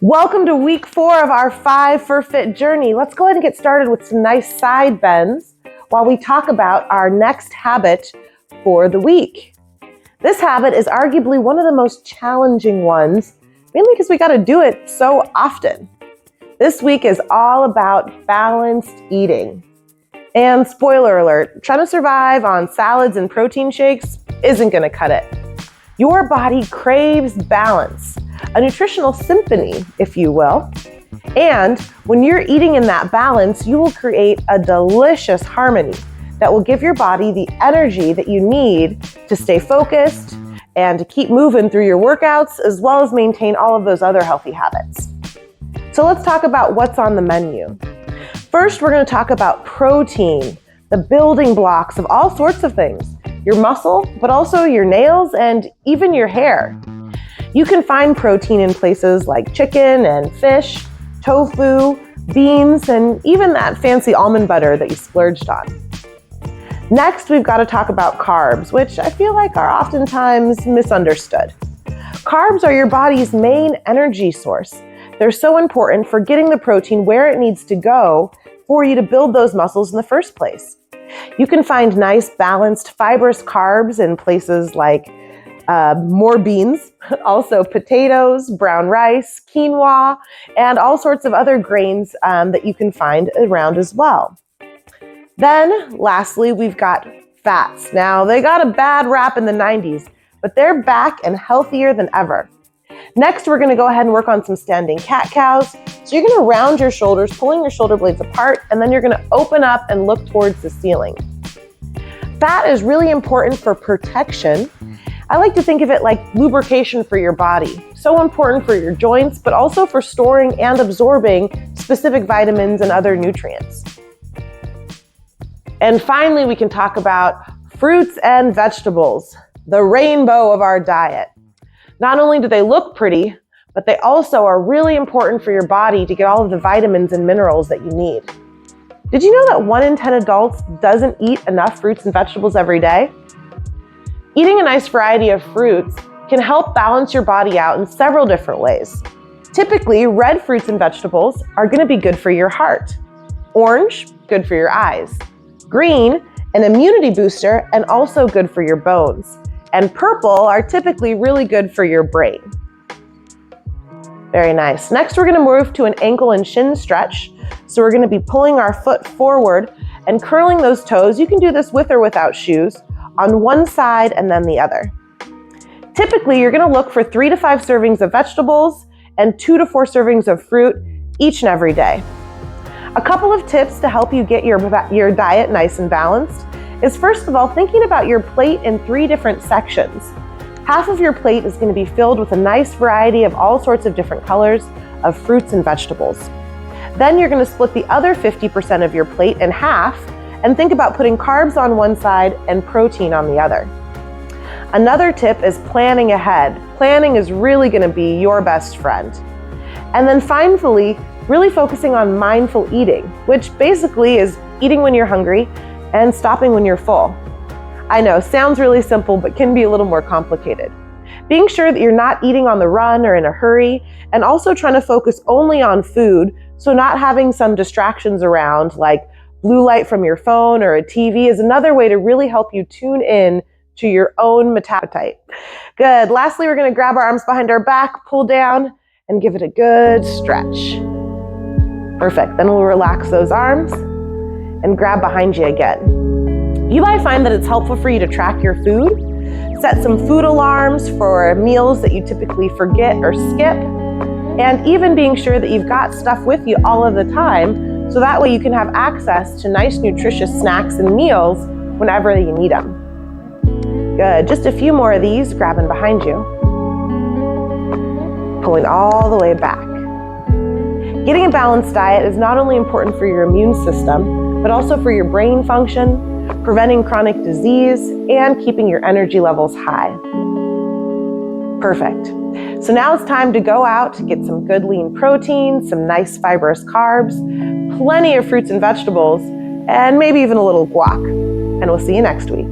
Welcome to week 4 of our 5 for Fit journey. Let's go ahead and get started with some nice side bends while we talk about our next habit for the week. This habit is arguably one of the most challenging ones, mainly because we got to do it so often. This week is all about balanced eating. And spoiler alert, trying to survive on salads and protein shakes isn't going to cut it. Your body craves balance, a nutritional symphony, if you will. And when you're eating in that balance, you will create a delicious harmony that will give your body the energy that you need to stay focused and to keep moving through your workouts, as well as maintain all of those other healthy habits. So let's talk about what's on the menu. First, we're going to talk about protein, the building blocks of all sorts of things. Your muscle, but also your nails and even your hair. You can find protein in places like chicken and fish, tofu, beans, and even that fancy almond butter that you splurged on. Next, we've got to talk about carbs, which I feel like are oftentimes misunderstood. Carbs are your body's main energy source. They're so important for getting the protein where it needs to go for you to build those muscles in the first place. You can find nice, balanced, fibrous carbs in places like more beans, also potatoes, brown rice, quinoa, and all sorts of other grains that you can find around as well. Then, lastly, we've got fats. Now, they got a bad rap in the 90s, but they're back and healthier than ever. Next, we're going to go ahead and work on some standing cat-cows. So you're going to round your shoulders, pulling your shoulder blades apart, and then you're going to open up and look towards the ceiling. Fat is really important for protection. I like to think of it like lubrication for your body. So important for your joints, but also for storing and absorbing specific vitamins and other nutrients. And finally, we can talk about fruits and vegetables, the rainbow of our diet. Not only do they look pretty, but they also are really important for your body to get all of the vitamins and minerals that you need. Did you know that 1 in 10 adults doesn't eat enough fruits and vegetables every day? Eating a nice variety of fruits can help balance your body out in several different ways. Typically, red fruits and vegetables are going to be good for your heart. Orange, good for your eyes. Green, an immunity booster and also good for your bones. And purple are typically really good for your brain. Very nice. Next, we're going to move to an ankle and shin stretch. So we're going to be pulling our foot forward and curling those toes. You can do this with or without shoes on one side and then the other. Typically, you're going to look for 3 to 5 servings of vegetables and 2 to 4 servings of fruit each and every day. A couple of tips to help you get your diet nice and balanced is, first of all, thinking about your plate in 3 different sections. Half of your plate is going to be filled with a nice variety of all sorts of different colors of fruits and vegetables. Then you're going to split the other 50% of your plate in half and think about putting carbs on one side and protein on the other. Another tip is planning ahead. Planning is really going to be your best friend. And then finally, really focusing on mindful eating, which basically is eating when you're hungry and stopping when you're full. I know, sounds really simple, but can be a little more complicated. Being sure that you're not eating on the run or in a hurry, and also trying to focus only on food, so not having some distractions around like blue light from your phone or a TV is another way to really help you tune in to your own metabolite. Good. Lastly, we're going to grab our arms behind our back, pull down, and give it a good stretch. Perfect. Then we'll relax those arms and grab behind you again. You might find that it's helpful for you to track your food, set some food alarms for meals that you typically forget or skip, and even being sure that you've got stuff with you all of the time, so that way you can have access to nice, nutritious snacks and meals whenever you need them. Good. Just a few more of these, grabbing behind you. Pulling all the way back. Getting a balanced diet is not only important for your immune system, but also for your brain function, preventing chronic disease, and keeping your energy levels high. Perfect. So now it's time to go out, get some good lean protein, some nice fibrous carbs, plenty of fruits and vegetables, and maybe even a little guac. And we'll see you next week.